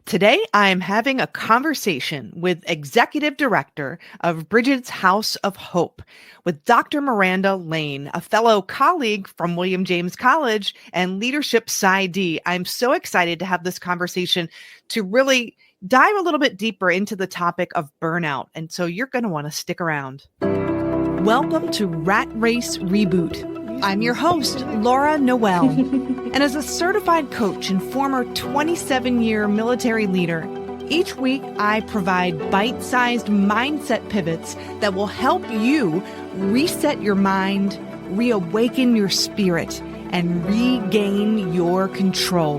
Today, I'm having a conversation with Executive Director of Bridget's House of Hope with Dr. Miranda Lane, a fellow colleague from William James College and Leadership PsyD. I'm so excited to have this conversation to really dive a little bit deeper into the topic of burnout. And so you're going to want to stick around. Welcome to Rat Race Reboot. I'm your host, Laura Noel. And as a certified coach and former 27-year military leader, each week I provide bite-sized mindset pivots that will help you reset your mind, reawaken your spirit, and regain your control.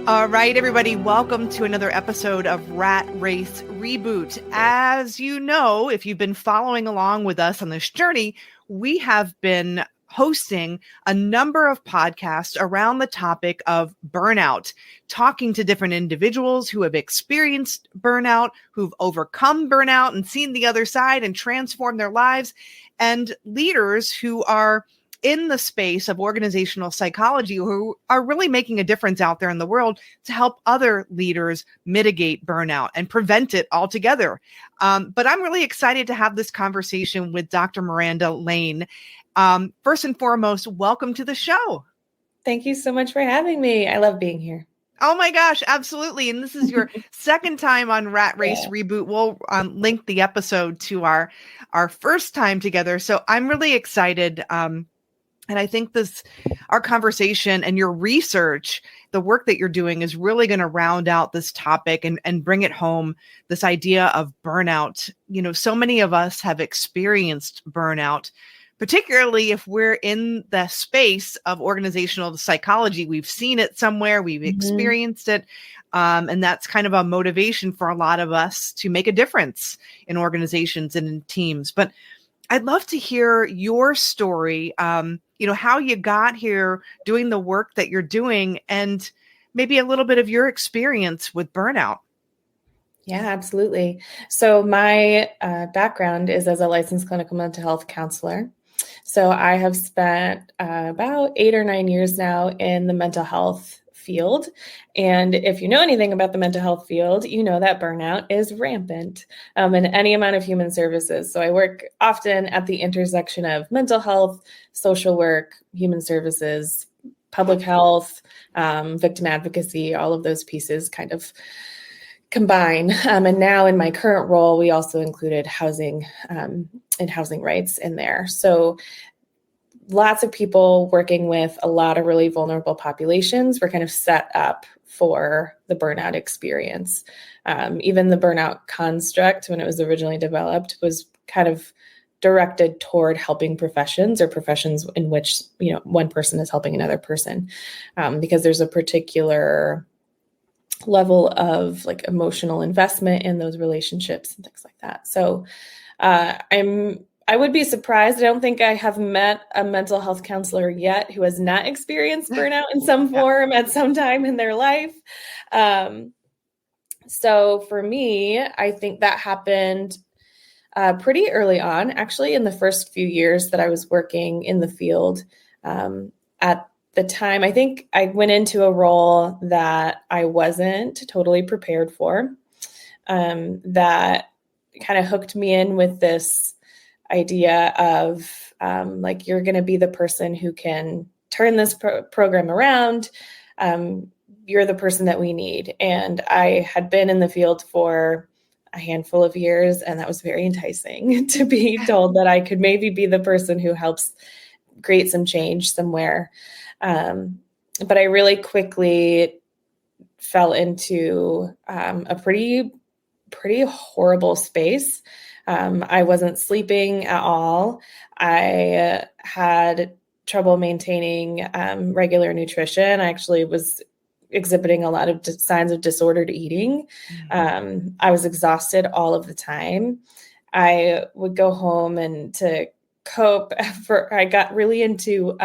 All right, everybody, welcome to another episode of Rat Race Reboot. As you know, if you've been following along with us on this journey, we have been hosting a number of podcasts around the topic of burnout, talking to different individuals who have experienced burnout, who've overcome burnout and seen the other side and transformed their lives, and leaders who are in the space of organizational psychology who are really making a difference out there in the world to help other leaders mitigate burnout and prevent it altogether. But I'm really excited to have this conversation with Dr. Miranda Lane. First and foremost, welcome to the show. Thank you so much for having me. I love being here. Oh my gosh, absolutely. And this is your second time on Rat Race Reboot. We'll link the episode to our first time together. So I'm really excited. And I think our conversation and your research, the work that you're doing is really going to round out this topic and bring it home, this idea of burnout. You know, so many of us have experienced burnout, particularly if we're in the space of organizational psychology. We've seen it somewhere, we've experienced it. And that's kind of a motivation for a lot of us to make a difference in organizations and in teams. But I'd love to hear your story, how you got here doing the work that you're doing and maybe a little bit of your experience with burnout. Yeah, absolutely. So my background is as a licensed clinical mental health counselor. So I have spent about 8 or 9 years now in the mental health field. And if you know anything about the mental health field, you know that burnout is rampant in any amount of human services. So I work often at the intersection of mental health, social work, human services, public health, victim advocacy, all of those pieces kind of combine. And now in my current role, we also included housing and housing rights in there. So lots of people working with a lot of really vulnerable populations were kind of set up for the burnout experience. Even the burnout construct, when it was originally developed, was kind of directed toward helping professions or professions in which, one person is helping another person, because there's a particular level of like emotional investment in those relationships and things like that. So I would be surprised. I don't think I have met a mental health counselor yet who has not experienced burnout in some form at some time in their life. So for me, I think that happened pretty early on, actually, in the first few years that I was working in the field. At the time, I think I went into a role that I wasn't totally prepared for, that kind of hooked me in with this idea of you're going to be the person who can turn this program around. You're the person that we need. And I had been in the field for a handful of years, and that was very enticing to be told that I could maybe be the person who helps create some change somewhere. But I really quickly fell into a pretty horrible space. I wasn't sleeping at all. I had trouble maintaining regular nutrition. I actually was exhibiting a lot of signs of disordered eating. I was exhausted all of the time. I would go home and to cope, I got really into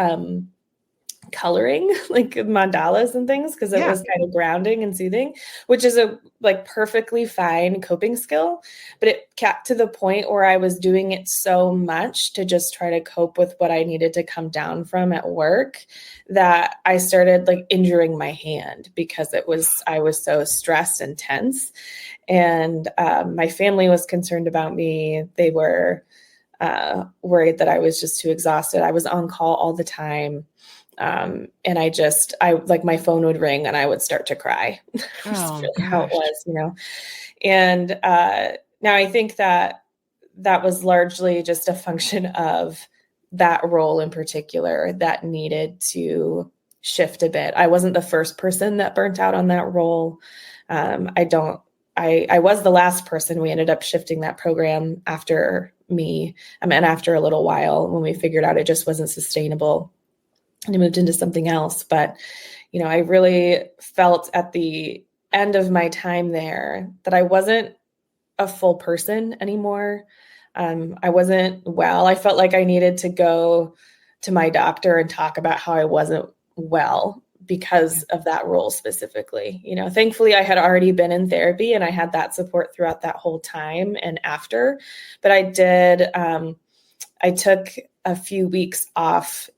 coloring like mandalas and things because it Yeah. was kind of grounding and soothing, which is a like perfectly fine coping skill. But it got to the point where I was doing it so much to just try to cope with what I needed to come down from at work that I started like injuring my hand because I was so stressed and tense. And my family was concerned about me. They were worried that I was just too exhausted. I was on call all the time. And I like my phone would ring and I would start to cry. Just Oh really how it gosh. was, And now I think that that was largely just a function of that role in particular that needed to shift a bit. I wasn't the first person that burnt out on that role. I was the last person. We ended up shifting that program after me. And after a little while when we figured out it just wasn't sustainable and I moved into something else. But, I really felt at the end of my time there that I wasn't a full person anymore. I wasn't well. I felt like I needed to go to my doctor and talk about how I wasn't well because of that role specifically. Thankfully I had already been in therapy and I had that support throughout that whole time and after. But I took a few weeks off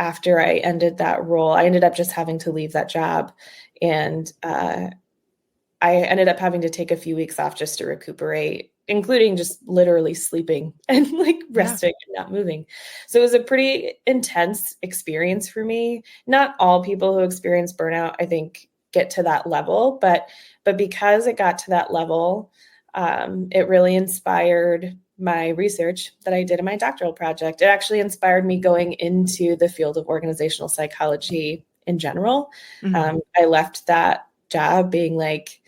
after I ended that role. I ended up just having to leave that job. And I ended up having to take a few weeks off just to recuperate, including just literally sleeping and like resting and not moving. So it was a pretty intense experience for me. Not all people who experience burnout, I think, get to that level, but because it got to that level, it really inspired my research that I did in my doctoral project. It actually inspired me going into the field of organizational psychology in general. Mhm. I left that job being like,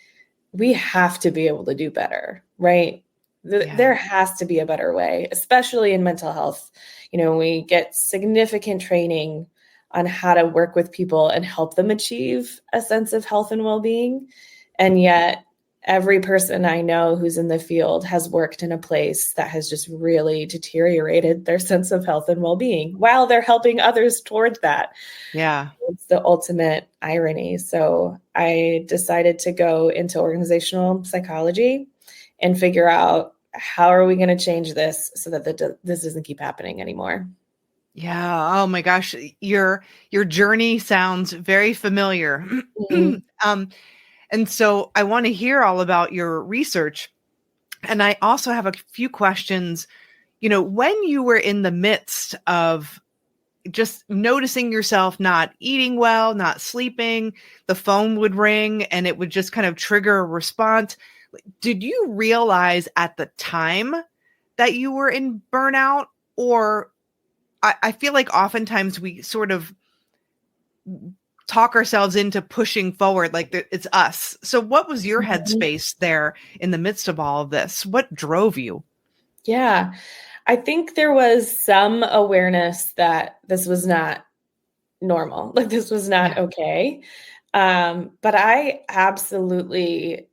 we have to be able to do better, right? Yeah. There has to be a better way, especially in mental health. We get significant training on how to work with people and help them achieve a sense of health and well-being. And yet every person I know who's in the field has worked in a place that has just really deteriorated their sense of health and well-being while they're helping others towards that. Yeah. It's the ultimate irony. So I decided to go into organizational psychology and figure out how are we going to change this so that this doesn't keep happening anymore. Yeah. Oh my gosh. Your journey sounds very familiar. Mhm. And so I want to hear all about your research. And I also have a few questions. When you were in the midst of just noticing yourself not eating well, not sleeping, the phone would ring and it would just kind of trigger a response. Did you realize at the time that you were in burnout? Or I feel like oftentimes we sort of talk ourselves into pushing forward like it's us. So what was your Mhm. headspace there in the midst of all of this? What drove you? Yeah. I think there was some awareness that this was not normal, like this was not Yeah. okay. But I absolutely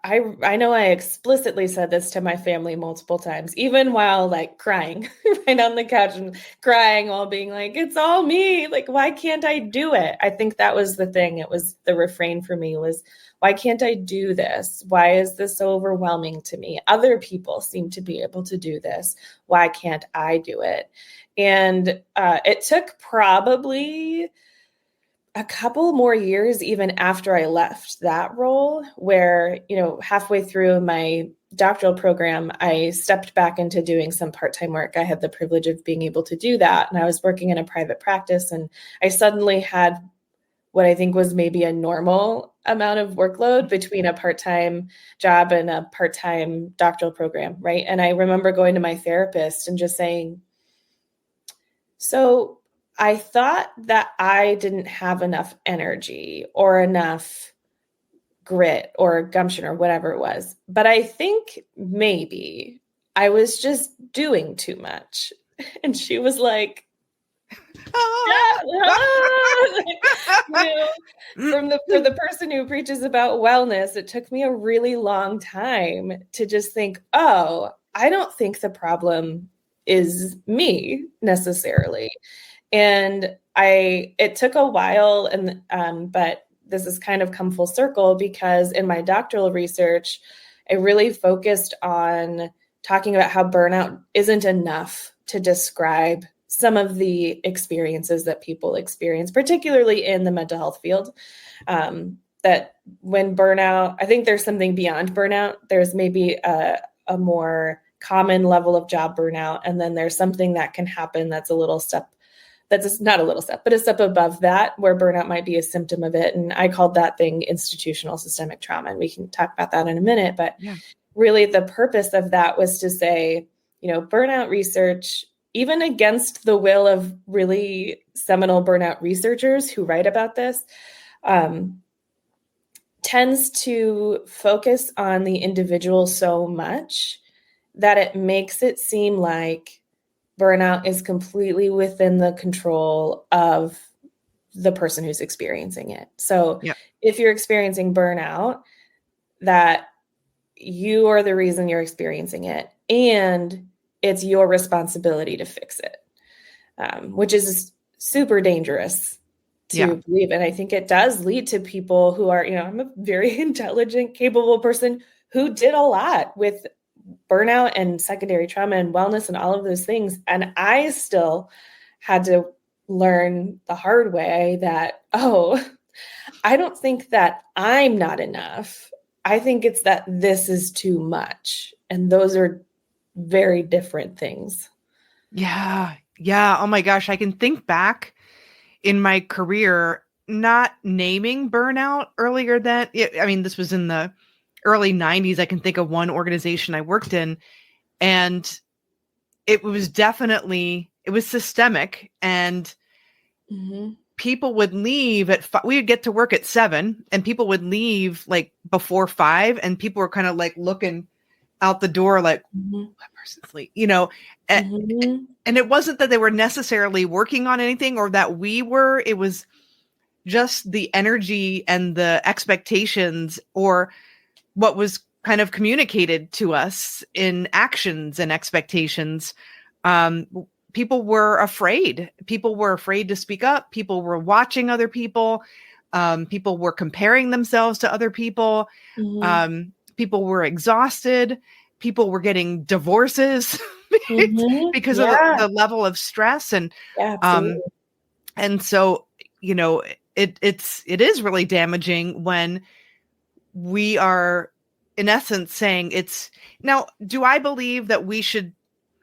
I know I explicitly said this to my family multiple times, even while like crying right on the couch and crying while being like, it's all me. Like, why can't I do it? I think that was the thing. It was the refrain for me was, why can't I do this? Why is this so overwhelming to me? Other people seem to be able to do this. Why can't I do it? And it took probably a couple more years even after I left that role where, halfway through my doctoral program, I stepped back into doing some part-time work. I had the privilege of being able to do that. And I was working in a private practice and I suddenly had what I think was maybe a normal amount of workload between a part-time job and a part-time doctoral program, right? And I remember going to my therapist and just saying, so I thought that I didn't have enough energy or enough grit or gumption or whatever it was. But I think maybe I was just doing too much. And she was like, Ah! yeah, for the person who preaches about wellness, it took me a really long time to just think, oh, I don't think the problem is me necessarily. And it took a while, but this has kind of come full circle because in my doctoral research, I really focused on talking about how burnout isn't enough to describe some of the experiences that people experience, particularly in the mental health field. That when burnout, I think there's something beyond burnout. There's maybe a more common level of job burnout. And then there's something that can happen that's not a little step, but a step above that, where burnout might be a symptom of it. And I called that thing institutional systemic trauma. And we can talk about that in a minute. But really the purpose of that was to say, burnout research, even against the will of really seminal burnout researchers who write about this, tends to focus on the individual so much that it makes it seem like burnout is completely within the control of the person who's experiencing it. So if you're experiencing burnout, that you are the reason you're experiencing it, and it's your responsibility to fix it, which is super dangerous to believe. And I think it does lead to people who are, I'm a very intelligent, capable person who did a lot with burnout and secondary trauma and wellness and all of those things. And I still had to learn the hard way that, I don't think that I'm not enough. I think it's that this is too much. And those are very different things. Yeah. Oh my gosh. I can think back in my career, not naming burnout earlier this was in the early 90s. I can think of one organization I worked in, and it was systemic, and people would leave we would get to work at 7 and people would leave like before 5, and people were kind of like looking out the door like, that person's asleep, and it wasn't that they were necessarily working on anything or that we were. It was just the energy and the expectations, or what was kind of communicated to us in actions and expectations. People were afraid. People were afraid to speak up. People were watching other people. People were comparing themselves to other people. People were exhausted. People were getting divorces because of the level of stress. And, and so, it is really damaging when we are, in essence, saying now, do I believe that we should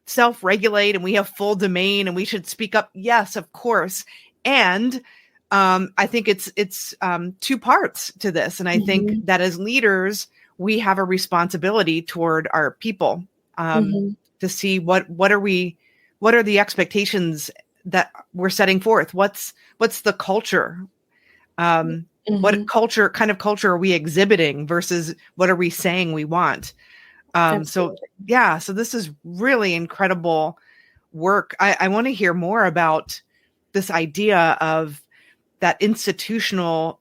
self-regulate and we have full domain and we should speak up? Yes, of course. And I think it's two parts to this. And I think that as leaders, we have a responsibility toward our people to see what are the expectations that we're setting forth. What's the culture? What kind of culture are we exhibiting versus what are we saying we want? So this is really incredible work. I want to hear more about this idea of that institutional,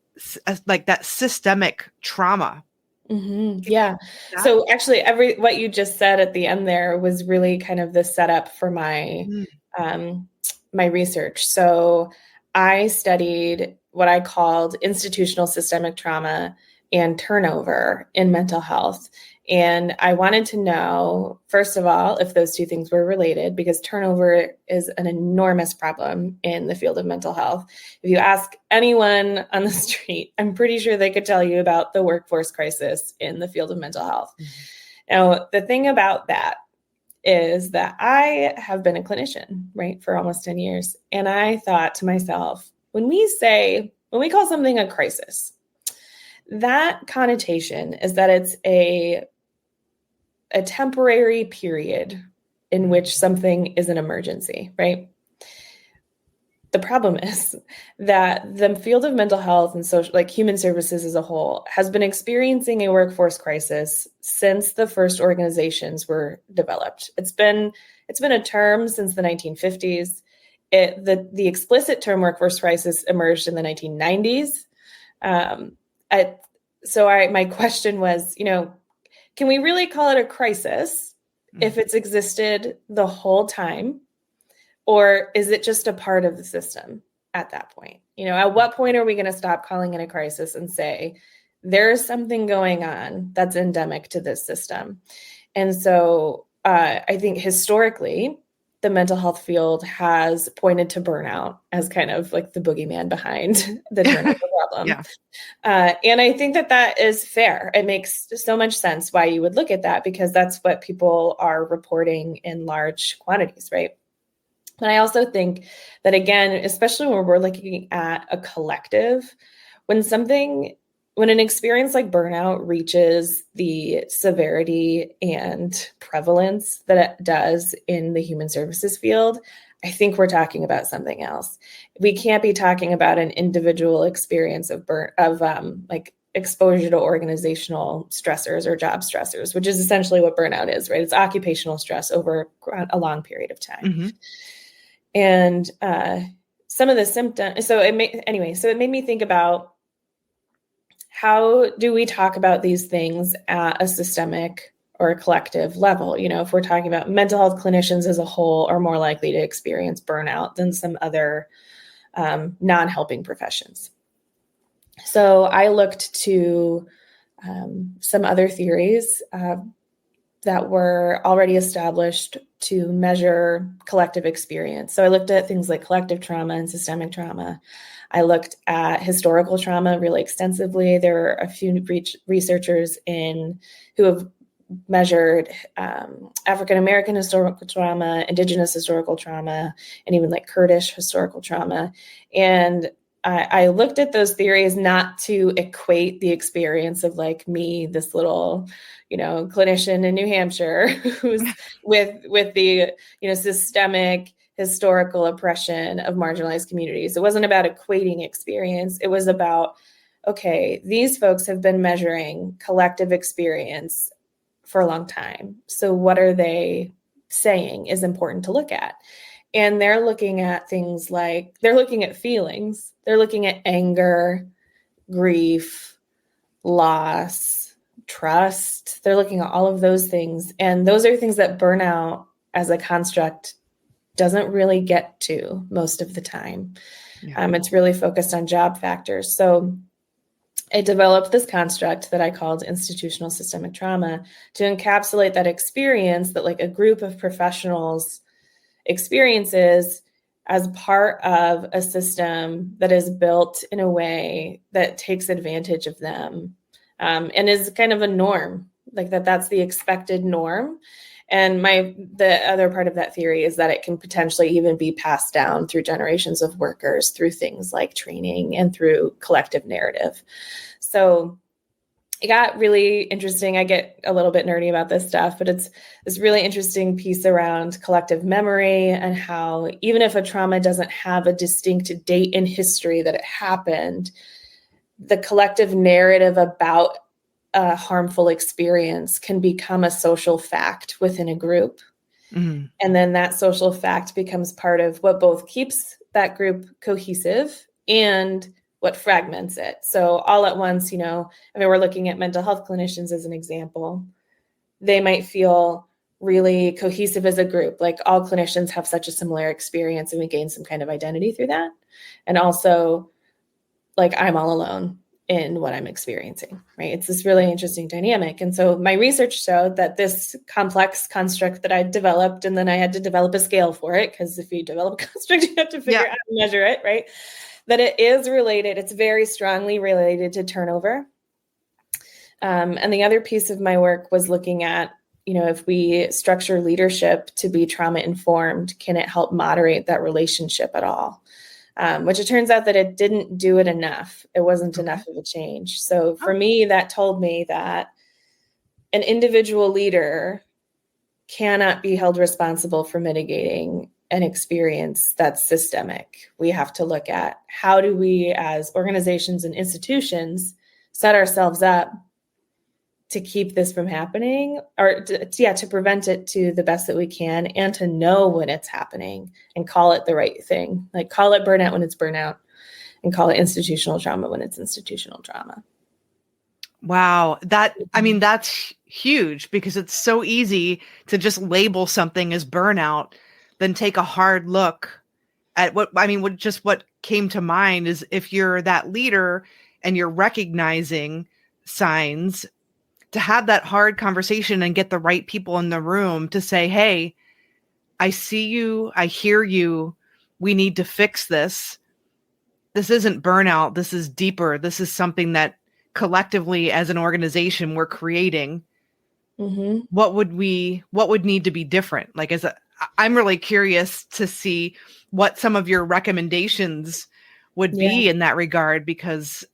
like that systemic trauma. So actually what you just said at the end there was really kind of the setup for my, my research. So I studied what I called institutional systemic trauma and turnover in mental health. And I wanted to know, first of all, if those two things were related, because turnover is an enormous problem in the field of mental health. If you ask anyone on the street, I'm pretty sure they could tell you about the workforce crisis in the field of mental health. Now, the thing about that is that I have been a clinician, right, for almost 10 years. And I thought to myself, when we call something a crisis, that connotation is that it's a temporary period in which something is an emergency, right? The problem is that the field of mental health and social, like human services as a whole, has been experiencing a workforce crisis since the first organizations were developed. It's been a term since the 1950s. The explicit term workforce crisis emerged in the 1990s. My question was, can we really call it a crisis if it's existed the whole time? Or is it just a part of the system? at that point? At what point are we going to stop calling it a crisis and say, there's something going on that's endemic to this system? And so I think historically, the mental health field has pointed to burnout as kind of like the boogeyman behind the turnover problem. Yeah. And I think that is fair. It makes so much sense why you would look at that, because that's what people are reporting in large quantities, right? But I also think that, again, especially when we're looking at a collective, when an experience like burnout reaches the severity and prevalence that it does in the human services field, I think we're talking about something else. We can't be talking about an individual experience of exposure to organizational stressors or job stressors, which is essentially what burnout is, right? It's occupational stress over a long period of time. Mm-hmm. And some of the symptoms, so it made me think about, how do we talk about these things at a systemic or a collective level? If we're talking about mental health clinicians as a whole are more likely to experience burnout than some other non-helping professions. So I looked to some other theories that were already established to measure collective experience. So I looked at things like collective trauma and systemic trauma. I looked at historical trauma really extensively. There are a few researchers who have measured African-American historical trauma, Indigenous historical trauma, and even like Kurdish historical trauma. And I looked at those theories not to equate the experience of like me, this little, clinician in New Hampshire who's with the, systemic historical oppression of marginalized communities. It wasn't about equating experience. It was about, okay, these folks have been measuring collective experience for a long time. So what are they saying is important to look at? And they're looking at things like, they're looking at feelings. They're looking at anger, grief, loss, trust. They're looking at all of those things. And those are things that burnout as a construct doesn't really get to most of the time. Yeah. It's really focused on job factors. So I developed this construct that I called institutional systemic trauma to encapsulate that experience that like a group of professionals experiences as part of a system that is built in a way that takes advantage of them, and is kind of a norm, like that's the expected norm. And the other part of that theory is that it can potentially even be passed down through generations of workers through things like training and through collective narrative. So it got really interesting. I get a little bit nerdy about this stuff, but it's this really interesting piece around collective memory and how even if a trauma doesn't have a distinct date in history that it happened, the collective narrative about a harmful experience can become a social fact within a group. Mm-hmm. And then that social fact becomes part of what both keeps that group cohesive and what fragments it. So all at once, we're looking at mental health clinicians as an example. They might feel really cohesive as a group, like all clinicians have such a similar experience and we gain some kind of identity through that. And also like I'm all alone in what I'm experiencing, right? It's this really interesting dynamic. And so my research showed that this complex construct that I developed, and then I had to develop a scale for it, because if you develop a construct, you have to figure out how to measure it, right? That it is related. It's very strongly related to turnover. And the other piece of my work was looking at, if we structure leadership to be trauma informed, can it help moderate that relationship at all? Which it turns out that it didn't do it enough. It wasn't enough of a change. So for me, that told me that an individual leader cannot be held responsible for mitigating an experience that's systemic. We have to look at how do we as organizations and institutions set ourselves up to keep this from happening, or to prevent it to the best that we can, and to know when it's happening and call it the right thing. Like call it burnout when it's burnout and call it institutional trauma when it's institutional trauma. Wow. That's huge, because it's so easy to just label something as burnout, then take a hard look at what came to mind is if you're that leader and you're recognizing signs, to have that hard conversation and get the right people in the room to say, hey, I see you, I hear you, we need to fix this. This isn't burnout. This is deeper. This is something that collectively as an organization we're creating. Mm-hmm. What would need to be different? Like, I'm really curious to see what some of your recommendations would be in that regard, because,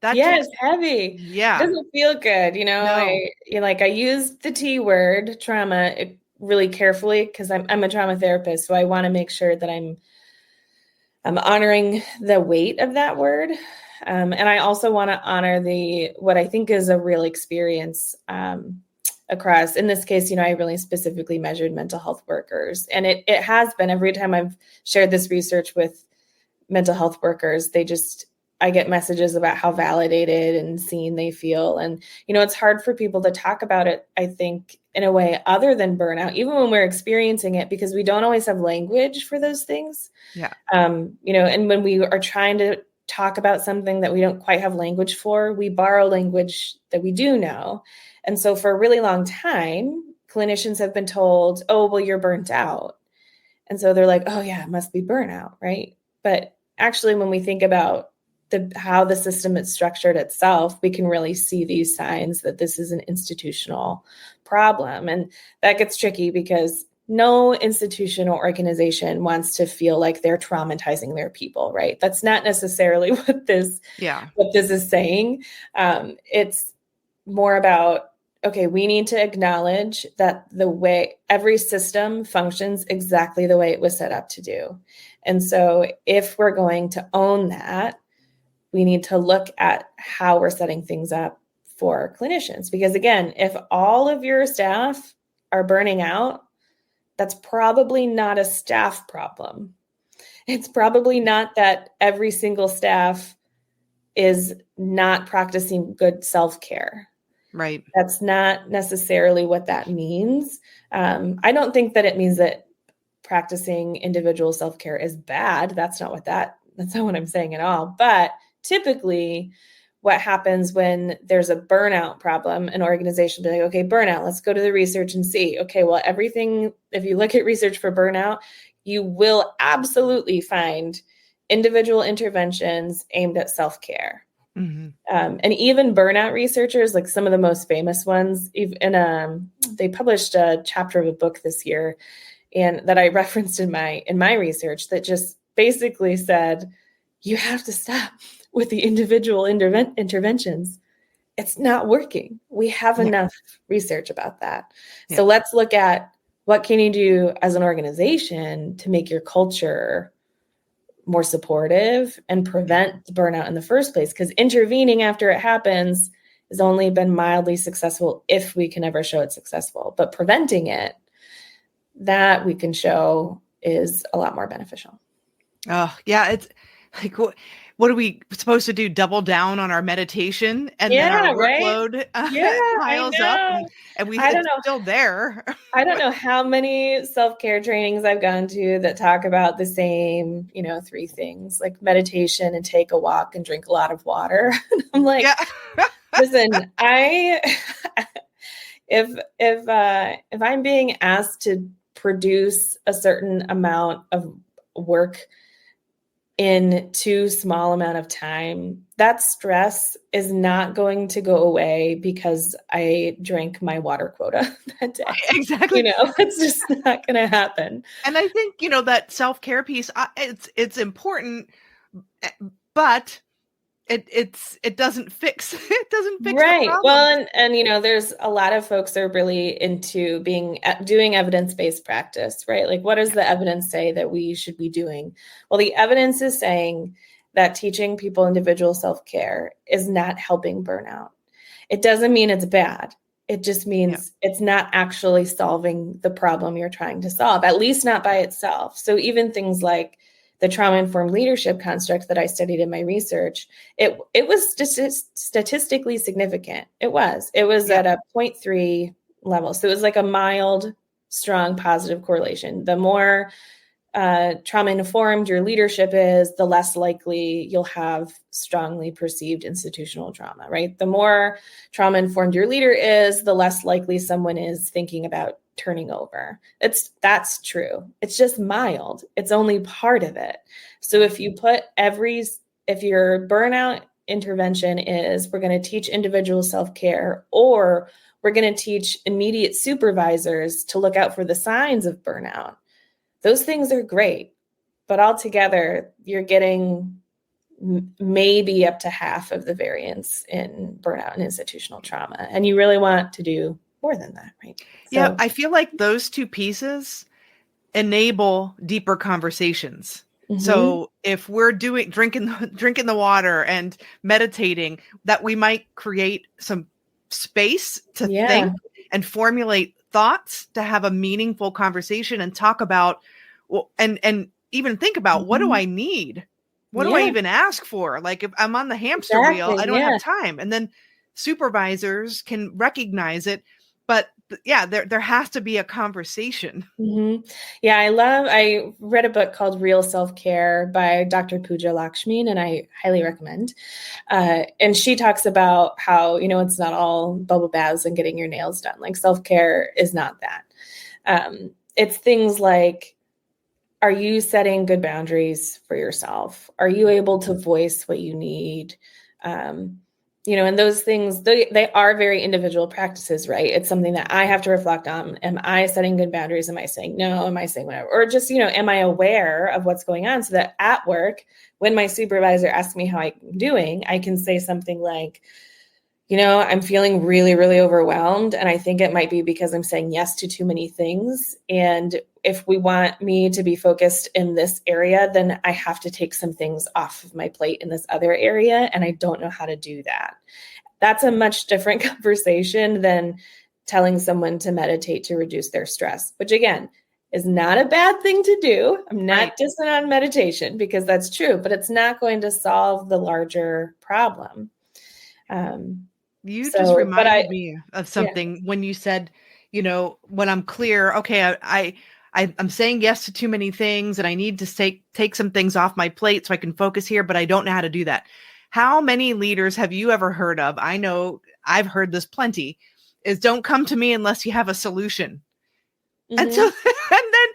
it's heavy. Yeah. It doesn't feel good. You know, No. I used the T word, trauma, really carefully, because I'm a trauma therapist. So I want to make sure that I'm honoring the weight of that word. And I also want to honor what I think is a real experience across, in this case, I really specifically measured mental health workers. And it has been, every time I've shared this research with mental health workers, I get messages about how validated and seen they feel. And, it's hard for people to talk about it, I think, in a way other than burnout, even when we're experiencing it, because we don't always have language for those things. Yeah. And when we are trying to talk about something that we don't quite have language for, we borrow language that we do know. And so for a really long time, clinicians have been told, oh, well, you're burnt out. And so they're like, oh yeah, it must be burnout, right? But actually, when we think about how the system is structured itself, we can really see these signs that this is an institutional problem. And that gets tricky because no institution or organization wants to feel like they're traumatizing their people, right? That's not necessarily what this is saying. It's more about, okay, we need to acknowledge that the way every system functions exactly the way it was set up to do. And so if we're going to own that, we need to look at how we're setting things up for clinicians. Because again, if all of your staff are burning out, that's probably not a staff problem. It's probably not that every single staff is not practicing good self-care. Right. That's not necessarily what that means. I don't think that it means that practicing individual self-care is bad. That's not what I'm saying at all. But typically, what happens when there's a burnout problem, an organization will be like, okay, burnout, let's go to the research and see, okay, well, if you look at research for burnout, you will absolutely find individual interventions aimed at self-care. Mm-hmm. And even burnout researchers, like some of the most famous ones, they published a chapter of a book this year, and that I referenced in my research, that just basically said, you have to stop with the individual interventions. It's not working. We have enough research about that. Yeah. So let's look at what can you do as an organization to make your culture more supportive and prevent burnout in the first place, because intervening after it happens has only been mildly successful if we can ever show it's successful. But preventing it, that we can show is a lot more beneficial. Oh, yeah. It's like, what are we supposed to do? Double down on our meditation, and then our workload piles up, and it's still there. I don't know how many self-care trainings I've gone to that talk about the same, 3 things, like meditation and take a walk and drink a lot of water. I'm like, listen, if I'm being asked to produce a certain amount of work in too small amount of time, that stress is not going to go away because I drank my water quota that day. Exactly. It's just not going to happen. And I think, that self-care piece, it's important, but it doesn't fix the problem. Well, and there's a lot of folks that are really into doing evidence-based practice, right? Like, what does the evidence say that we should be doing? Well, the evidence is saying that teaching people individual self-care is not helping burnout. It doesn't mean it's bad. It just means it's not actually solving the problem you're trying to solve, at least not by itself. So even things like the trauma-informed leadership construct that I studied in my research, it was statistically significant. It was at a 0.3 level. So it was like a mild, strong, positive correlation. The more trauma informed your leadership is, the less likely you'll have strongly perceived institutional trauma, right? The more trauma informed your leader is, the less likely someone is thinking about turning over. That's true. It's just mild. It's only part of it. So if your burnout intervention is, we're going to teach individual self-care, or we're going to teach immediate supervisors to look out for the signs of burnout, those things are great, but altogether you're getting maybe up to half of the variance in burnout and institutional trauma. And you really want to do more than that, right? Yeah, I feel like those two pieces enable deeper conversations. Mm-hmm. So if we're drinking the water and meditating, that we might create some space to think and formulate thoughts, to have a meaningful conversation and talk about, and even think about, what do I need? What do I even ask for? Like, if I'm on the hamster wheel, I don't have time. And then supervisors can recognize it. But there has to be a conversation. Mm-hmm. Yeah, I read a book called Real Self-Care by Dr. Pooja Lakshmi, and I highly recommend. And she talks about how, it's not all bubble baths and getting your nails done. Like, self-care is not that. It's things like, are you setting good boundaries for yourself? Are you able to voice what you need? And those things, they are very individual practices, right? It's something that I have to reflect on. Am I setting good boundaries? Am I saying no? Am I saying whatever? Or just, am I aware of what's going on, so that at work, when my supervisor asks me how I'm doing, I can say something like, I'm feeling really, really overwhelmed. And I think it might be because I'm saying yes to too many things. And if we want me to be focused in this area, then I have to take some things off of my plate in this other area. And I don't know how to do that. That's a much different conversation than telling someone to meditate to reduce their stress, which again is not a bad thing to do. I'm not dissing on meditation, because that's true, but it's not going to solve the larger problem. You just reminded me of something when you said, when I'm clear, okay, I'm saying yes to too many things, and I need to take some things off my plate so I can focus here, but I don't know how to do that. How many leaders have you ever heard of? I know I've heard this plenty, is don't come to me unless you have a solution. Mm-hmm. And so, and then,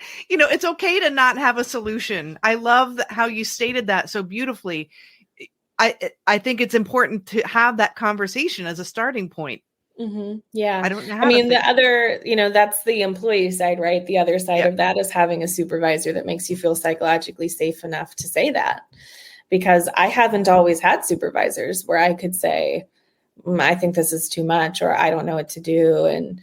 it's okay to not have a solution. I love how you stated that so beautifully. I think it's important to have that conversation as a starting point. Mm-hmm. Yeah. I don't know. The other, that's the employee side, right? The other side of that is having a supervisor that makes you feel psychologically safe enough to say that. Because I haven't always had supervisors where I could say, I think this is too much, or I don't know what to do. And,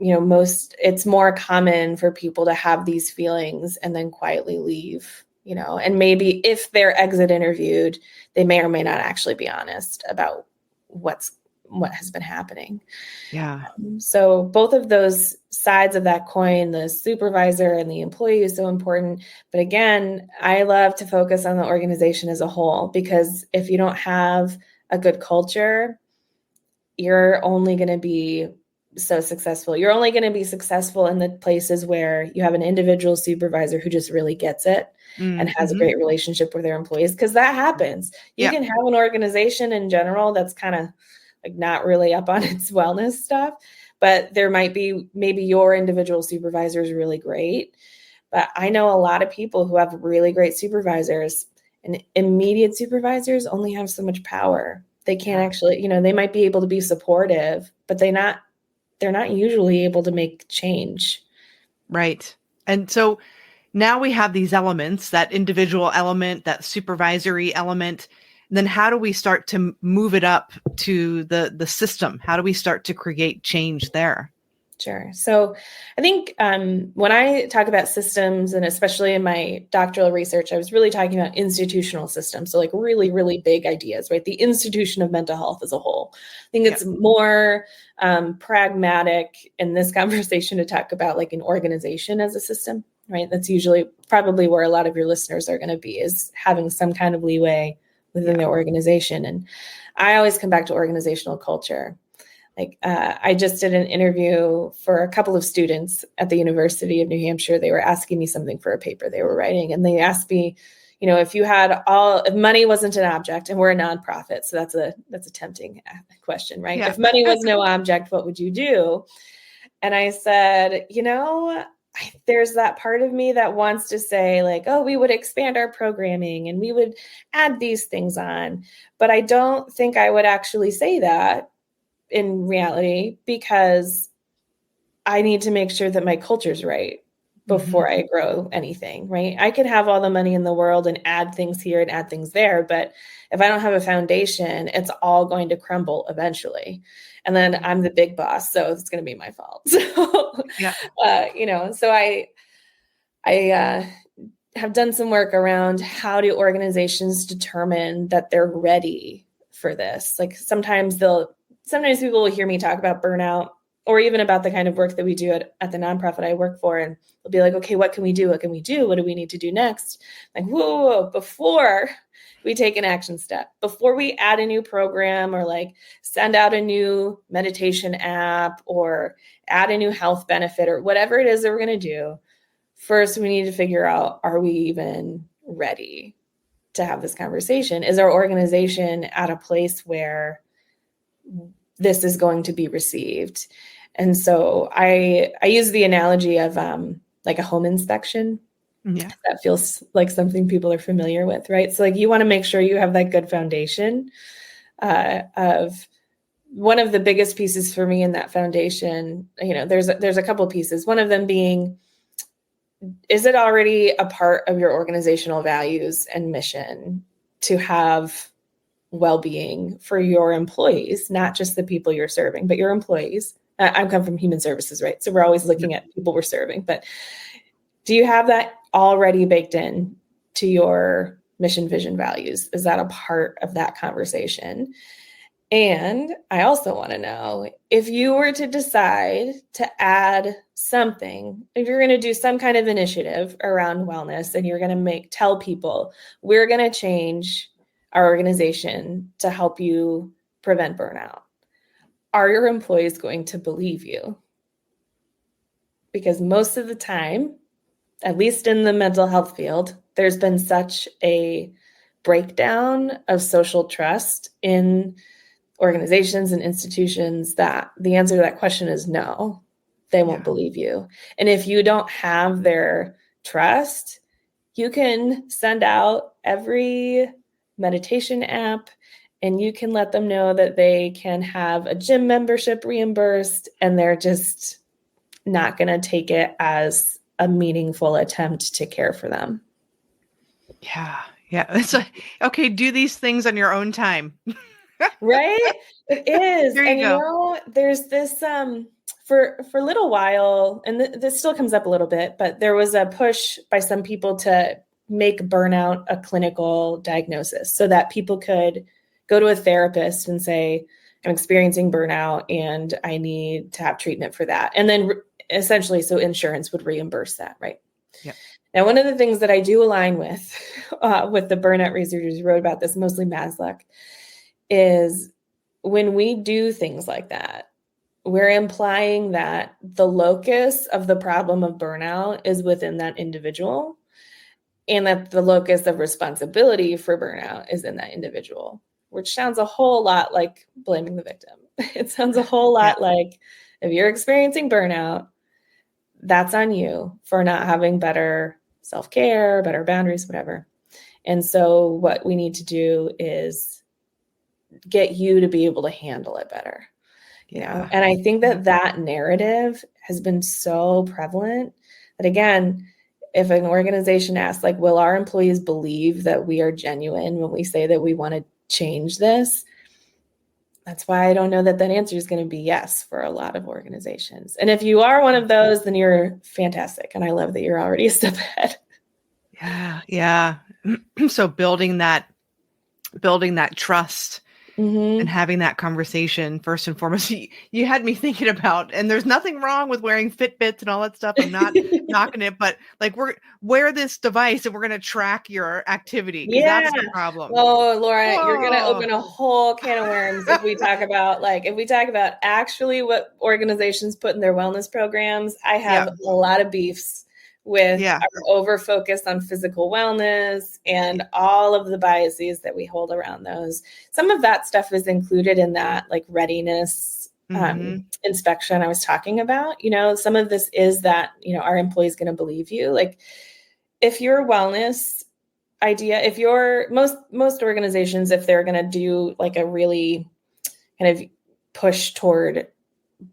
it's more common for people to have these feelings and then quietly leave. And maybe if they're exit interviewed, they may or may not actually be honest about what has been happening. Yeah. So both of those sides of that coin, the supervisor and the employee, is so important. But again, I love to focus on the organization as a whole, because if you don't have a good culture, you're only going to be so successful. You're only going to be successful in the places where you have an individual supervisor who just really gets it and has a great relationship with their employees, because that happens. You can have an organization in general that's kind of like not really up on its wellness stuff, but there might be, maybe your individual supervisor is really great. But I know a lot of people who have really great supervisors, and immediate supervisors only have so much power. They can't actually, they might be able to be supportive, but they're not usually able to make change. Right. And so now we have these elements, that individual element, that supervisory element. Then how do we start to move it up to the system? How do we start to create change there? Sure. So I think when I talk about systems, and especially in my doctoral research, I was really talking about institutional systems. So like really, really big ideas, right? The institution of mental health as a whole. I think it's more pragmatic in this conversation to talk about like an organization as a system, right? That's usually probably where a lot of your listeners are going to be, is having some kind of leeway within their organization. And I always come back to organizational culture. Like I just did an interview for a couple of students at the University of New Hampshire. They were asking me something for a paper they were writing. And they asked me, if money wasn't an object, and we're a nonprofit, so that's a tempting question, right? Yeah. If money was no object, what would you do? And I said, there's that part of me that wants to say like, oh, we would expand our programming and we would add these things on. But I don't think I would actually say that in reality, because I need to make sure that my culture's right before I grow anything, right? I could have all the money in the world and add things here and add things there, but if I don't have a foundation, it's all going to crumble eventually. And then I'm the big boss, so it's going to be my fault. So, Yeah. So I have done some work around how do organizations determine that they're ready for this. Like sometimes people will hear me talk about burnout, or even about the kind of work that we do at the nonprofit I work for. And they'll be like, okay, what can we do? What can we do? What do we need to do next? Like, whoa, before we take an action step, before we add a new program or like send out a new meditation app or add a new health benefit or whatever it is that we're going to do, first we need to figure out, are we even ready to have this conversation? Is our organization at a place where this is going to be received? And so I use the analogy of like a home inspection. Yeah. That feels like something people are familiar with, right? So like you want to make sure you have that good foundation of one of the biggest pieces for me in that foundation. There's a couple of pieces. One of them being, is it already a part of your organizational values and mission to have well-being for your employees, not just the people you're serving, but your employees? I come from human services, right? So we're always looking at people we're serving, but do you have that already baked in to your mission, vision, values? Is that a part of that conversation? And I also want to know, if you were to decide to add something, if you're going to do some kind of initiative around wellness and you're going to tell people, we're going to change our organization to help you prevent burnout, are your employees going to believe you? Because most of the time, at least in the mental health field, there's been such a breakdown of social trust in organizations and institutions that the answer to that question is no, they won't believe you. And if you don't have their trust, you can send out every meditation app and you can let them know that they can have a gym membership reimbursed, and they're just not going to take it as a meaningful attempt to care for them. Yeah. It's like, okay, do these things on your own time. Right? It is. There you go. There's this, for a little while, and this still comes up a little bit, but there was a push by some people to make burnout a clinical diagnosis so that people could go to a therapist and say, I'm experiencing burnout and I need to have treatment for that. And then essentially, so insurance would reimburse that, right? Yeah. Now, one of the things that I do align with the burnout researchers who wrote about this, mostly Maslow, is when we do things like that, we're implying that the locus of the problem of burnout is within that individual, and that the locus of responsibility for burnout is in that individual, which sounds a whole lot like blaming the victim. It sounds a whole lot like, if you're experiencing burnout, that's on you for not having better self-care, better boundaries, whatever. And so what we need to do is get you to be able to handle it better. And I think that narrative has been so prevalent that, again, if an organization asks, like, will our employees believe that we are genuine when we say that we want to change this? That's why I don't know that answer is going to be yes for a lot of organizations. And if you are one of those, then you're fantastic. And I love that you're already a step ahead. Yeah. So building that trust and having that conversation first and foremost. You had me thinking about, and there's nothing wrong with wearing Fitbits and all that stuff. I'm not knocking it, but like wear this device and we're going to track your activity because that's the problem. Oh, Laura, you're going to open a whole can of worms if we talk about actually what organizations put in their wellness programs. I have a lot of beefs with our over focus on physical wellness and all of the biases that we hold around those. Some of that stuff is included in that like readiness inspection I was talking about. Some of this is that, our employee's going to believe you. Like if your wellness idea, if you're most organizations, if they're going to do like a really kind of push toward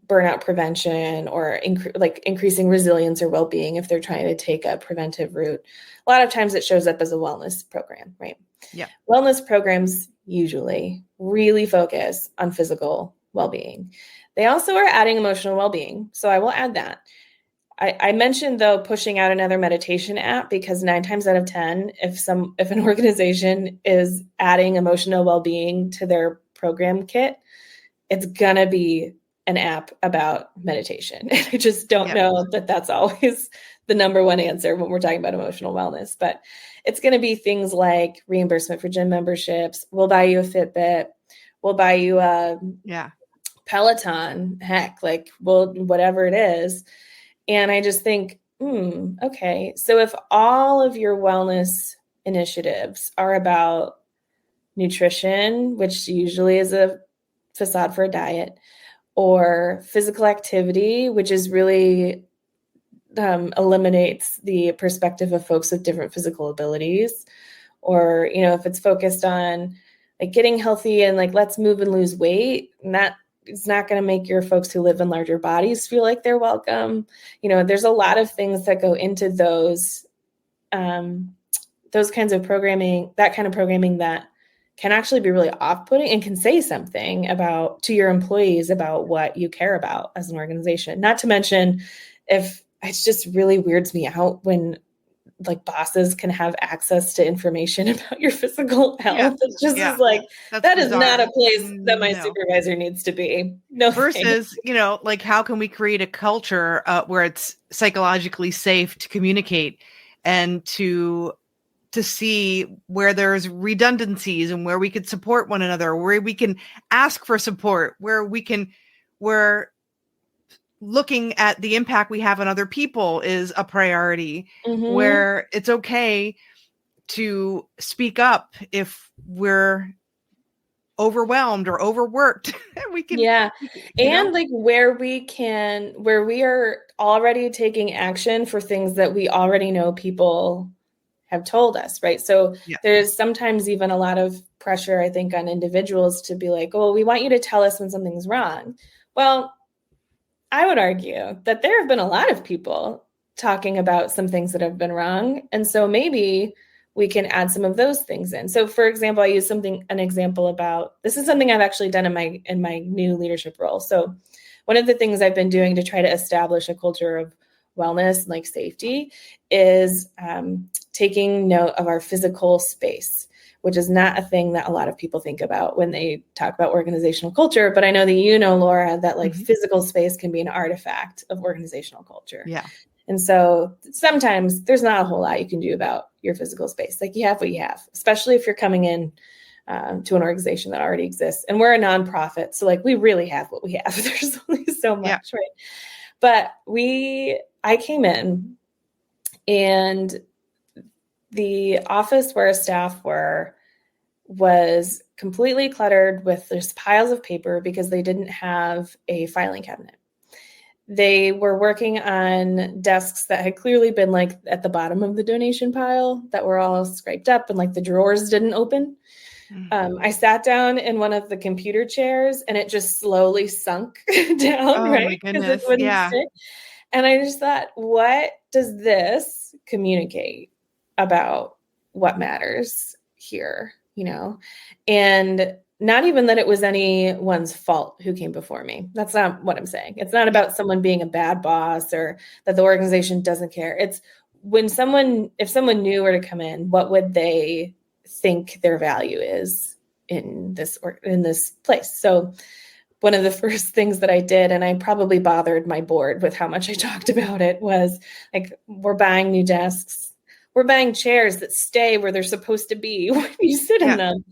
burnout prevention or increasing resilience or well-being, if they're trying to take a preventive route, a lot of times it shows up as a wellness program, right? Yeah. Wellness programs usually really focus on physical well-being. They also are adding emotional well-being. So I will add that. I mentioned though, pushing out another meditation app, because 9 times out of 10, if an organization is adding emotional well-being to their program kit, it's gonna be an app about meditation. I just don't know that that's always the number one answer when we're talking about emotional wellness, but it's going to be things like reimbursement for gym memberships. We'll buy you a Fitbit. We'll buy you a Peloton, heck, whatever it is. And I just think, okay. So if all of your wellness initiatives are about nutrition, which usually is a facade for a diet, or physical activity, which is really eliminates the perspective of folks with different physical abilities, or, if it's focused on like getting healthy and like, let's move and lose weight, and that is not going to make your folks who live in larger bodies feel like they're welcome. There's a lot of things that go into those kinds of programming, that kind of programming that can actually be really off-putting and can say something to your employees about what you care about as an organization. Not to mention, if it just really weirds me out when like bosses can have access to information about your physical health. It's just is like, that's that bizarre. Is not a place that my supervisor needs to be. No. Versus, like how can we create a culture where it's psychologically safe to communicate and to see where there's redundancies and where we could support one another, where we can ask for support, where we're looking at the impact we have on other people is a priority, where it's okay to speak up if we're overwhelmed or overworked. We can, and like where we are already taking action for things that we already know people have told us, right? So there's sometimes even a lot of pressure, I think, on individuals to be like, oh, we want you to tell us when something's wrong. Well, I would argue that there have been a lot of people talking about some things that have been wrong. And so maybe we can add some of those things in. So for example, I use an example about, this is something I've actually done in my new leadership role. So one of the things I've been doing to try to establish a culture of wellness and like safety is taking note of our physical space, which is not a thing that a lot of people think about when they talk about organizational culture. But I know that Laura, that like physical space can be an artifact of organizational culture. Yeah. And so sometimes there's not a whole lot you can do about your physical space. Like you have what you have, especially if you're coming in to an organization that already exists. And we're a nonprofit. So like we really have what we have. There's only so much, right? But I came in and the office where staff was completely cluttered with just piles of paper because they didn't have a filing cabinet. They were working on desks that had clearly been like at the bottom of the donation pile that were all scraped up and like the drawers didn't open. I sat down in one of the computer chairs and it just slowly sunk down, oh, right? My goodness. Sit. And I just thought, what does this communicate about what matters here, And not even that it was anyone's fault who came before me. That's not what I'm saying. It's not about someone being a bad boss or that the organization doesn't care. It's if someone new were to come in, what would they think their value is in this place. So one of the first things that I did, and I probably bothered my board with how much I talked about it, was like, we're buying new desks. We're buying chairs that stay where they're supposed to be when you sit in them.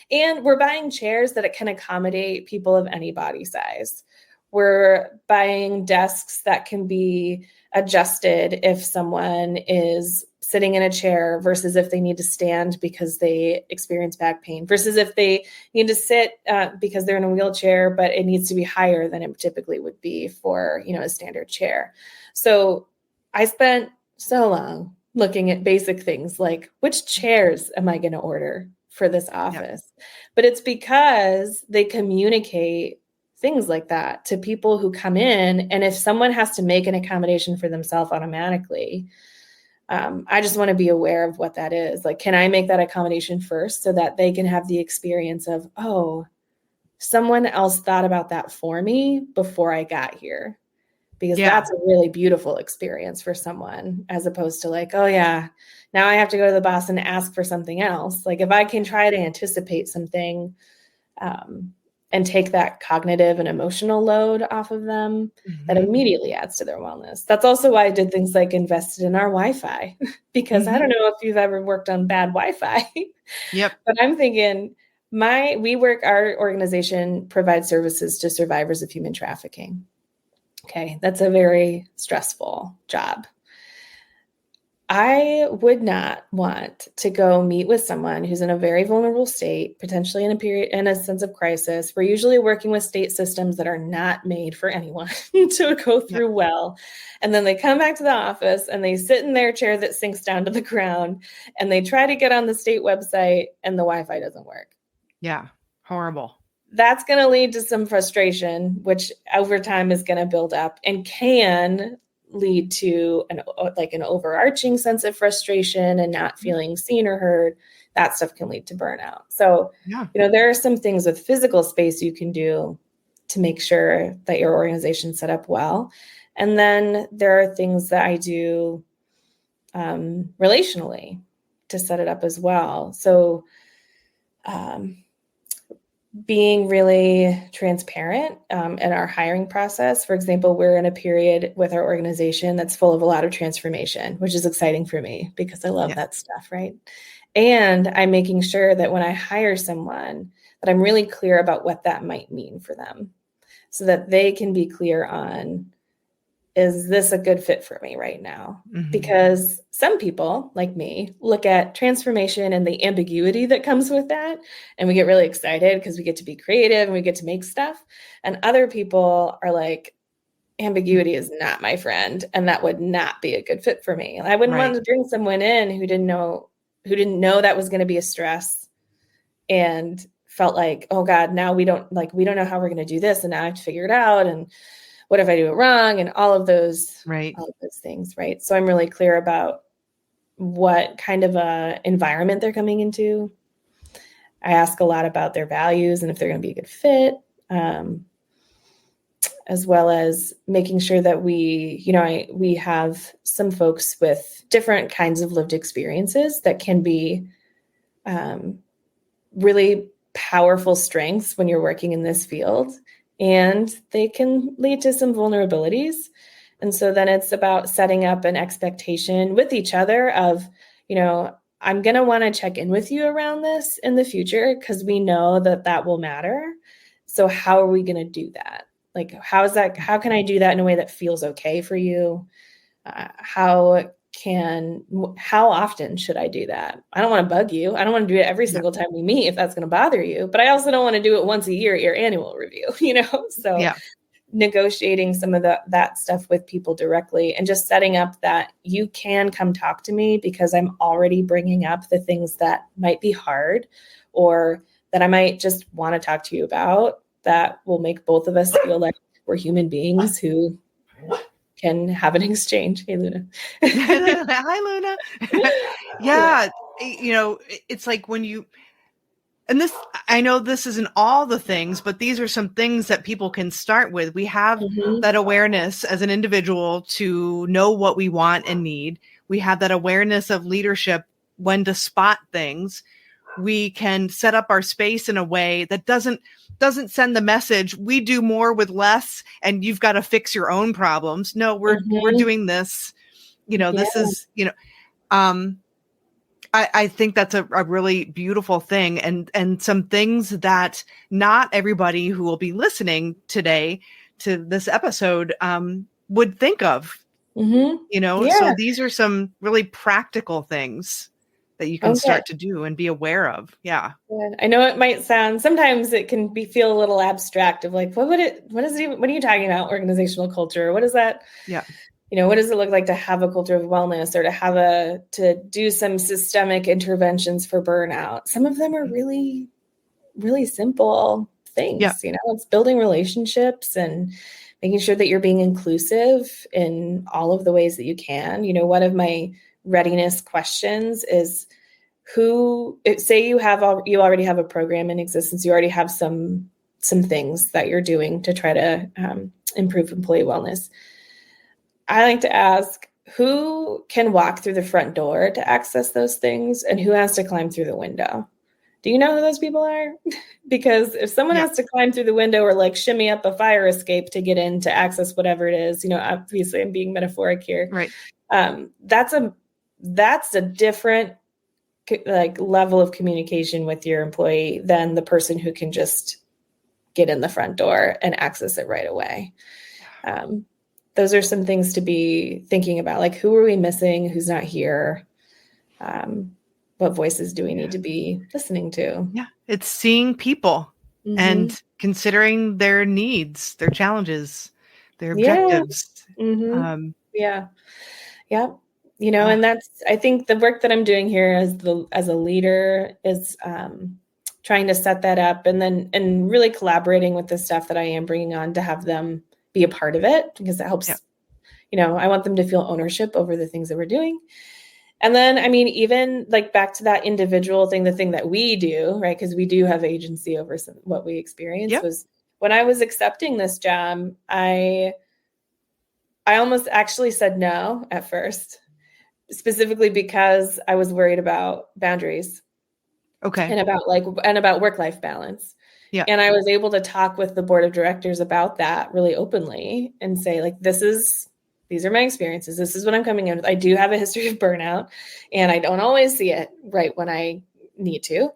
And we're buying chairs that can accommodate people of any body size. We're buying desks that can be adjusted if someone is sitting in a chair versus if they need to stand because they experience back pain versus if they need to sit because they're in a wheelchair, but it needs to be higher than it typically would be for, a standard chair. So I spent so long looking at basic things like, which chairs am I going to order for this office? But it's because they communicate things like that to people who come in. And if someone has to make an accommodation for themselves automatically, I just want to be aware of what that is. Like, can I make that accommodation first so that they can have the experience of, oh, someone else thought about that for me before I got here? Because that's a really beautiful experience for someone, as opposed to like, oh yeah, now I have to go to the boss and ask for something else. Like, if I can try to anticipate something, and take that cognitive and emotional load off of them, that immediately adds to their wellness. That's also why I did things like invested in our Wi-Fi, because I don't know if you've ever worked on bad Wi-Fi. But I'm thinking our organization provides services to survivors of human trafficking. Okay, that's a very stressful job. I would not want to go meet with someone who's in a very vulnerable state, potentially in a sense of crisis. We're usually working with state systems that are not made for anyone to go through well. And then they come back to the office and they sit in their chair that sinks down to the ground and they try to get on the state website and the Wi-Fi doesn't work. Yeah, horrible. That's going to lead to some frustration, which over time is going to build up and can lead to an overarching sense of frustration and not feeling seen or heard. That stuff can lead to burnout. So, there are some things with physical space you can do to make sure that your organization's set up well. And then there are things that I do relationally to set it up as well. So, being really transparent in our hiring process. For example, we're in a period with our organization that's full of a lot of transformation, which is exciting for me because I love that stuff, right? And I'm making sure that when I hire someone, that I'm really clear about what that might mean for them so that they can be clear on, is this a good fit for me right now? Because some people, like me, look at transformation and the ambiguity that comes with that. And we get really excited because we get to be creative and we get to make stuff. And other people are like, ambiguity is not my friend. And that would not be a good fit for me. I wouldn't want to bring someone in who didn't know that was going to be a stress and felt like, oh God, now we don't know how we're going to do this. And now I have to figure it out. And what if I do it wrong? And all of those things, right? So I'm really clear about what kind of a environment they're coming into. I ask a lot about their values and if they're going to be a good fit, as well as making sure that we have some folks with different kinds of lived experiences that can be really powerful strengths when you're working in this field. And they can lead to some vulnerabilities. And so then it's about setting up an expectation with each other of, I'm going to want to check in with you around this in the future because we know that will matter. So how are we going to do that? Like, how can I do that in a way that feels okay for you? How often should I do that? I don't want to bug you. I don't want to do it every single time we meet if that's going to bother you, but I also don't want to do it once a year at your annual review, So negotiating some of that stuff with people directly and just setting up that you can come talk to me because I'm already bringing up the things that might be hard or that I might just want to talk to you about that will make both of us feel like we're human beings who can have an exchange. Hey, Luna. Hi, Luna. It's like when and this, I know this isn't all the things, but these are some things that people can start with. We have that awareness as an individual to know what we want and need. We have that awareness of leadership, when to spot things. we can set up our space in a way that doesn't send the message, we do more with less and you've got to fix your own problems. No, we're doing this, this is, I think that's a really beautiful thing, and some things that not everybody who will be listening today to this episode would think of. So these are some really practical things that you can start to do and be aware of. Yeah. I know it might sound, sometimes it can feel a little abstract of like, what are you talking about? Organizational culture? What is that? Yeah. What does it look like to have a culture of wellness, or to do some systemic interventions for burnout? Some of them are really, really simple things. Yeah. It's building relationships and making sure that you're being inclusive in all of the ways that you can. One of my readiness questions is, say you already have a program in existence, you already have some things that you're doing to try to improve employee wellness. I like to ask, who can walk through the front door to access those things, and who has to climb through the window? Do you know who those people are? Because if someone has to climb through the window or like shimmy up a fire escape to get in to access whatever it is, obviously I'm being metaphoric here. Right. That's a different like level of communication with your employee than the person who can just get in the front door and access it right away. Those are some things to be thinking about. Like, who are we missing? Who's not here? What voices do we need to be listening to? Yeah. It's seeing people and considering their needs, their challenges, their objectives. Yeah. And that's, I think the work that I'm doing here as a leader is trying to set that up, and really collaborating with the staff that I am bringing on to have them be a part of it, because it helps, I want them to feel ownership over the things that we're doing. And then, even like back to that individual thing, the thing that we do, right? Because we do have agency over what we experience. Was when I was accepting this job, I almost actually said no at first, specifically because I was worried about boundaries. Okay. And about work-life balance. Yeah. And I was able to talk with the board of directors about that really openly and say, like, these are my experiences. This is what I'm coming in with. I do have a history of burnout, and I don't always see it right when I need to.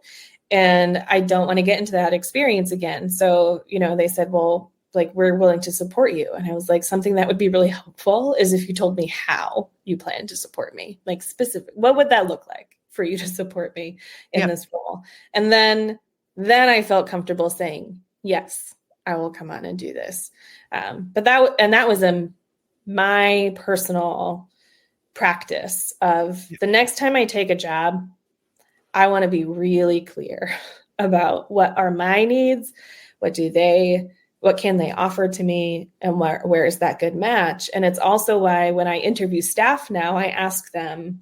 And I don't want to get into that experience again. So, they said, well, like, we're willing to support you. And I was like, something that would be really helpful is if you told me how you plan to support me, like specific, what would that look like for you to support me in this role? And then I felt comfortable saying, yes, I will come on and do this. But that was my personal practice of the next time I take a job, I want to be really clear about what are my needs, what can they offer to me, and where is that good match? And it's also why when I interview staff now, I ask them,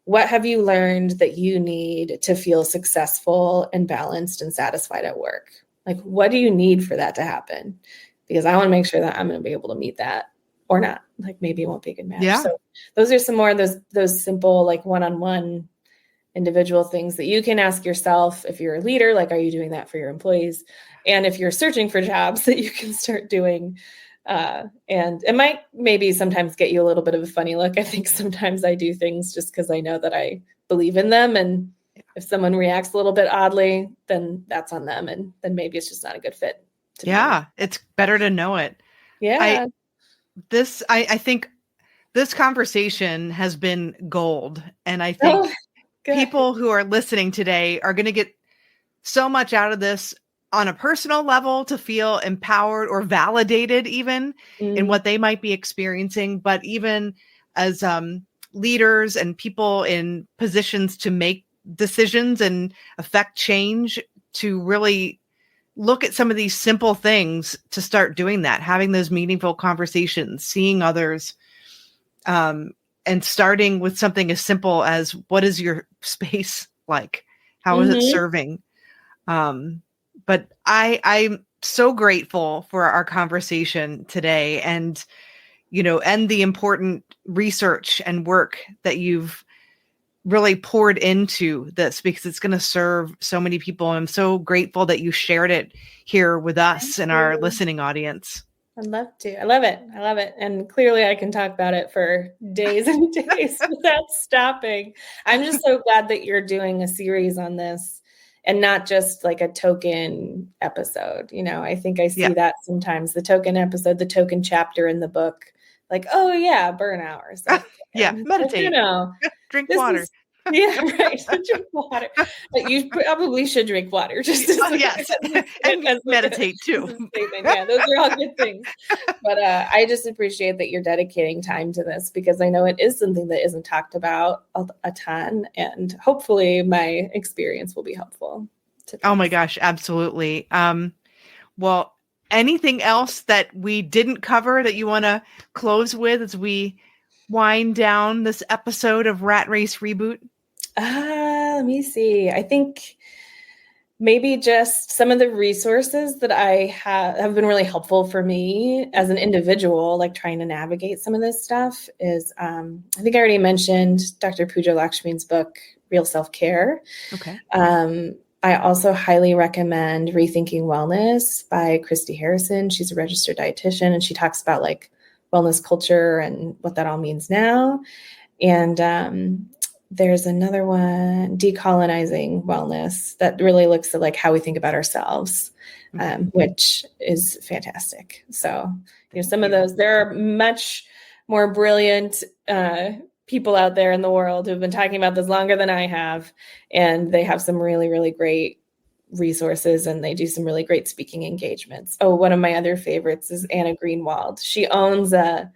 what have you learned that you need to feel successful and balanced and satisfied at work? Like, what do you need for that to happen? Because I want to make sure that I'm going to be able to meet that or not. Like, maybe it won't be a good match. Yeah. So those are some more of those simple, like, one-on-one individual things that you can ask yourself if you're a leader, like, are you doing that for your employees? And if you're searching for jobs, that you can start doing. And it might maybe sometimes get you a little bit of a funny look. I think sometimes I do things just because I know that I believe in them. And if someone reacts a little bit oddly, then that's on them. And then maybe it's just not a good fit. It's better to know it. Yeah. I think this conversation has been gold. And I think people who are listening today are going to get so much out of this on a personal level, to feel empowered or validated even in what they might be experiencing, but even as leaders and people in positions to make decisions and affect change, to really look at some of these simple things to start doing that, having those meaningful conversations, seeing others, and starting with something as simple as, what is your space like? How is it serving? But I'm so grateful for our conversation today, and the important research and work that you've really poured into this because it's going to serve so many people. I'm so grateful that you shared it here with us and our listening audience. I'd love to. I love it. I love it. And clearly I can talk about it for days and days without stopping. I'm just so glad that you're doing a series on this and not just like a token episode. You know, I think I see that sometimes, the token episode, the token chapter in the book, like, oh yeah, burnout or something. Meditate. You know, drink water. Right. Drink water. But you probably should drink water just as yes. And meditate too. Yeah, those are all good things. But I just appreciate that you're dedicating time to this because I know it is something that isn't talked about a ton, and hopefully my experience will be helpful. Oh my gosh, absolutely. Well, anything else that we didn't cover that you want to close with as we wind down this episode of Rat Race Reboot? Let me see. I think maybe just some of the resources that I have been really helpful for me as an individual, like trying to navigate some of this stuff is, I think I already mentioned Dr. Pooja Lakshmi's book, Real Self-Care. Okay. I also highly recommend Rethinking Wellness by Christy Harrison. She's a registered dietitian, and she talks about like wellness culture and what that all means now. And there's another one, Decolonizing Wellness, that really looks at like how we think about ourselves, which is fantastic. So, you know, some of those, there are much more brilliant people out there in the world who've been talking about this longer than I have, and they have some really, really great resources, and they do some really great speaking engagements. Oh, one of my other favorites is Anna Greenwald. She's a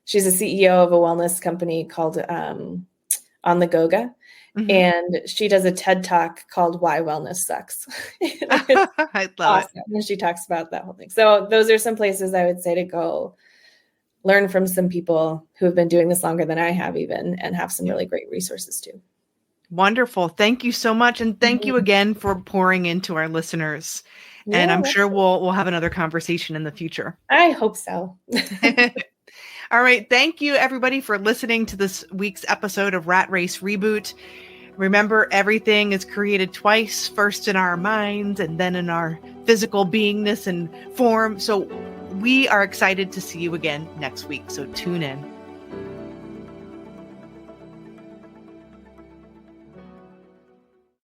CEO of a wellness company called On the Goga. Mm-hmm. And she does a TED Talk called Why Wellness Sucks. I love it. And she talks about that whole thing. So those are some places I would say to go learn from some people who have been doing this longer than I have even, and have some really great resources too. Wonderful. Thank you so much. And thank you again for pouring into our listeners. Yeah, and I'm sure we'll have another conversation in the future. I hope so. All right. Thank you, everybody, for listening to this week's episode of Rat Race Reboot. Remember, everything is created twice, first in our minds and then in our physical beingness and form. So we are excited to see you again next week. So tune in.